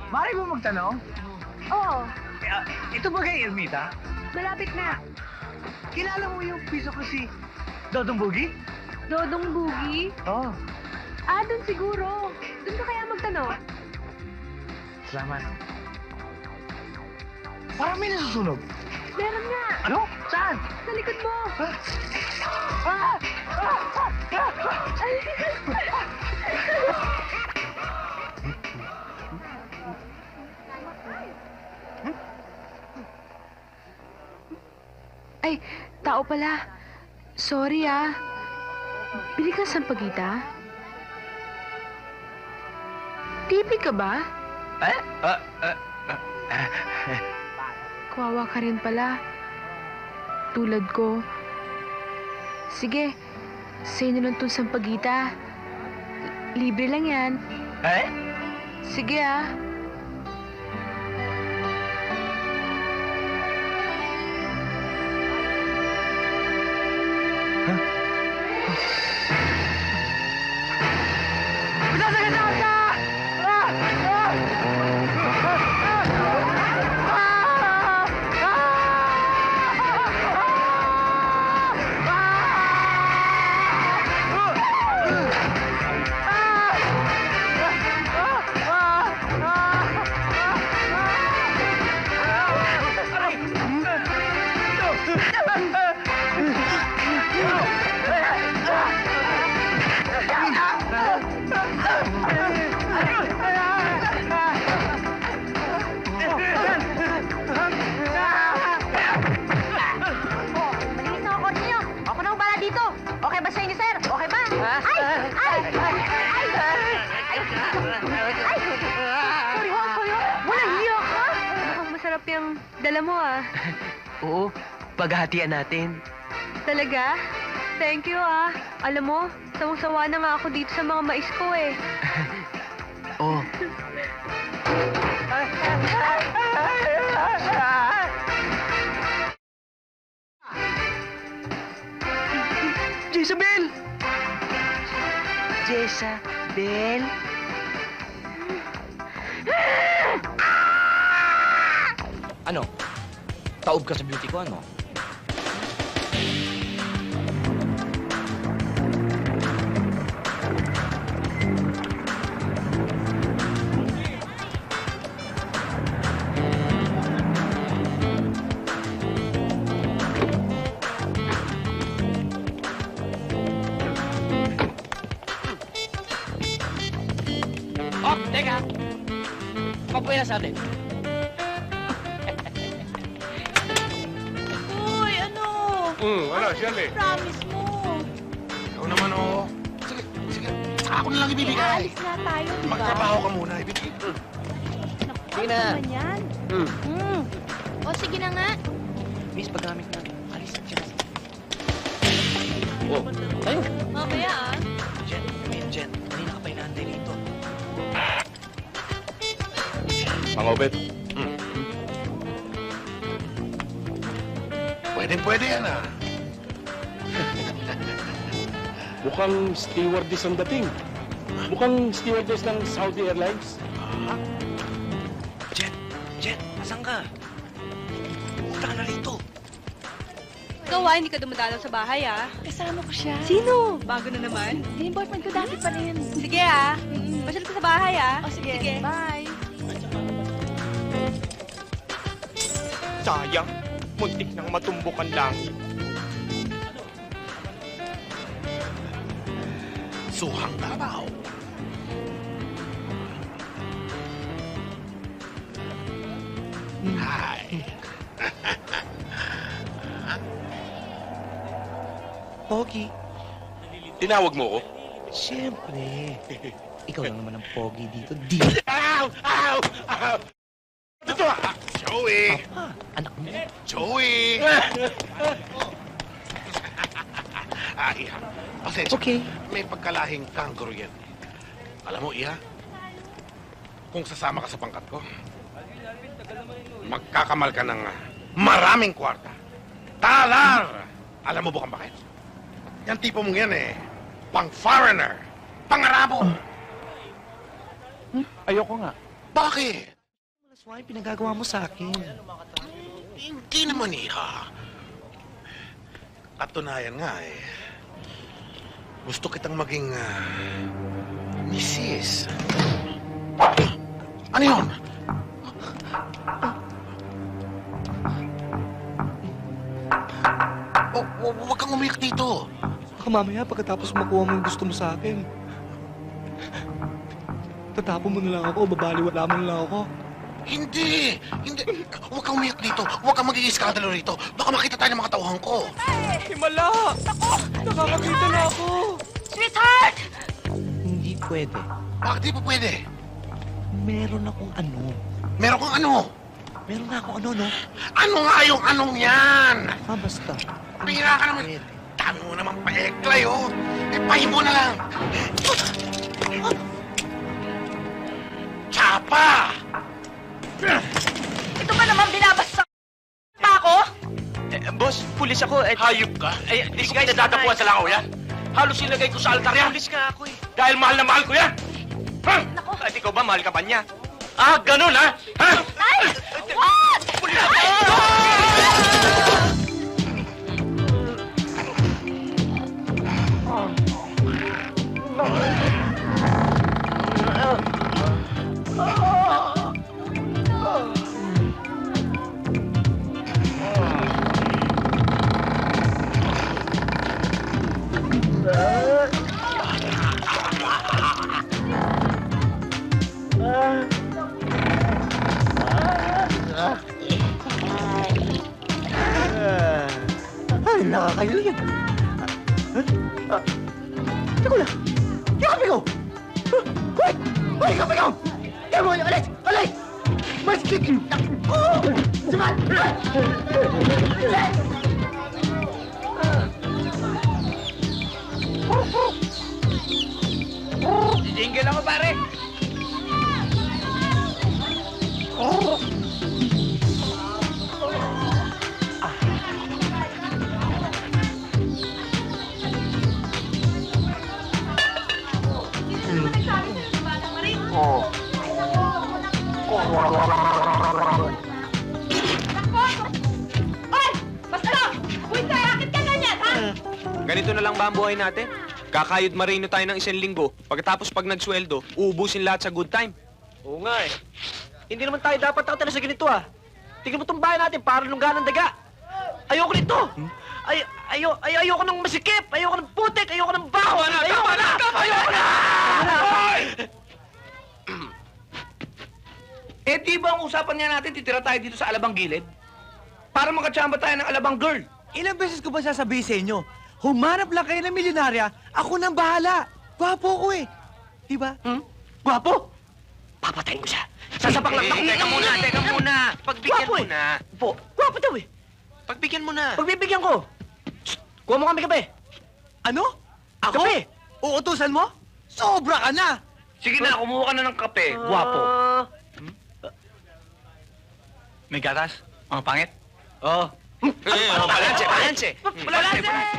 Mari mo magtanong? Oo, Ito ba kay Ermita? malapit na. Kilala mo yung piso ko si Dodong Bugi? Dodong Bugi? Oo. Dun siguro. Dun ka kaya magtanong? Salamat. Parang may nasusunog. Meron nga. Ano? Saan? Sa likod mo. Ah! Ah! Ah! Ay. Ay, tao pala. Sorry Bili ka sampagita? TV ka ba? Eh? Kawawa ka rin pala. Tulad ko. Sige, sa'yo na lang tong sampagita. Libre lang yan. Eh? Sige Masasagatan ka! Ah! Ah! Malinis na ako ninyo. Ako na bala dito. Okay ba sa inyo, sir? Okay ba? Ay! Sorry ho. Walang hiya ka. Mukhang masarap yung dala mo Oo, paghahatian natin. Talaga? Thank you Alam mo, sawang-sawa na nga ako dito sa mga mais ko Oh, Jezabel! Jezabel. Ano? Taob ka sa beauty ko, ano? Oh, teka! Papuwi na sa atin. Uy, ano? Ano, Shirley? Promise mo. Ikaw naman, oo. Sige, sige. Saka ako na lang ibibigay. Aalis na tayo, di ba? Magtrabaho ka muna. Ibigay. Naku, Sige ano na. naman yan? O, sige na nga. Miss, paggamit na. Alis na siya. Oh, ayun. Mamaya Jen, ayun, Jen. Kanina ka pa inaantay rito. Mga obet. Pwede yan, Mukhang stewardess ang dating. Mukhang stewardess ng Saudi Airlines. Jen, asan ka? Punta ka na rito. Ikaw hindi ka dumadalaw sa bahay Kasama ko siya. Sino? Bago na naman. Yung boyfriend ko dati pa rin. Sige Pasyal ka sa bahay O, sige. Bye. Sayang, muntik nang matumbok ang langit. Suhang Davao. Hi. Pogi. Tinawag mo ko? Siyempre. Ikaw lang naman ang pogi dito. Di. Ow! Ow! Ow! Ito! Joey! Papa, anak mo. Joey! Iha. Pasensya. Okay. May pagkalahing kangaroo yan. Alam mo, Iha, kung sasama ka sa pangkat ko, magkakamal ka ng maraming kwarta. Talar! Alam mo bukang bakit? Yan tipo mong yan pang-foreigner, pang-arabo. Ayoko nga. Bakit? Why pinagagawa mo sa akin? Hindi naman, iha. Katunayan nga eh. Gusto kitang maging misis. Ano yun? Huwag kang umiyak dito. Baka mamaya pagkatapos makuha mo yung gusto mo sa akin. Tatapon mo na lang ako, babaliwala mo na lang ako. Hindi! Huwag kang umiyak dito. Huwag kang magiging iskandalo rito. Baka makita tayo ng mga tauhan ko. Himala! Nakakakita na ako! Sweetheart! Hindi pwede. Bakit di pa pwede? Meron akong ano. Meron kang ano? Meron na akong ano, no? Ano nga yung anong yan? Basta. Pira ka naman. Pwede. Dami mo naman pa-eklay, oh. Eh, pahin mo na lang. Tsapa! Ito ba naman binabasa pa ako? Boss, pulis ako. Hayop ka? Hindi ko pinadadapuan sa langaw yan. Halos ilagay ko sa altar yan. Pulis nga ako eh. Dahil mahal na mahal ko yan. Ha? Nako. At ikaw ba, mahal ka ba niya? Ah, ganun ha? Ha? Ay! What? Pulis! Ay, nakakahilig yan. Teko lang. Yakap ikaw! Hoy! Hoy, yakap ikaw! Yan mo, alis! Alis! Mas kiki! Saman! Jingle ako, pare. Oy! Basta lang! Uy, kaya akit ka ganyan, ha? Ganito na lang ba ang buhay natin? Kakayod marino tayo ng 1 linggo. Pagkatapos pag nagsweldo, uubusin lahat sa good time. Oo nga eh. Hindi naman tayo dapat nakatala sa ganito ah. Tingnan mo itong bahay natin, parang lungga ng daga. Ayoko nito! Ayoko ng masikip! Ayoko ng putik! Ayoko ng baho! Ayoko na! Ayoko na! Eh, di ba ang usapan niya natin, titira tayo dito sa Alabang Gilid? Para makatsamba tayo ng Alabang Girl. Ilang beses ko ba sasabihin sa inyo, humanap lang kayo ng milyonarya, ako nang bahala. Gwapo ko eh. Diba? Gwapo? Papatayin ko siya. Sasapak lang ako. Teka muna. Pagbigyan Gwapo mo eh. na. Po, gwapo daw eh. Pagbigyan mo na. Pagbibigyan ko. Shh! Kuha mo kami kape. Ano? Ako? Kape? Uutusan mo? Sobra ka na! Sige na, kumuha ka na ng kape. Guwapo. May gatas? Mga pangit? Oo. Balanse. Balanse!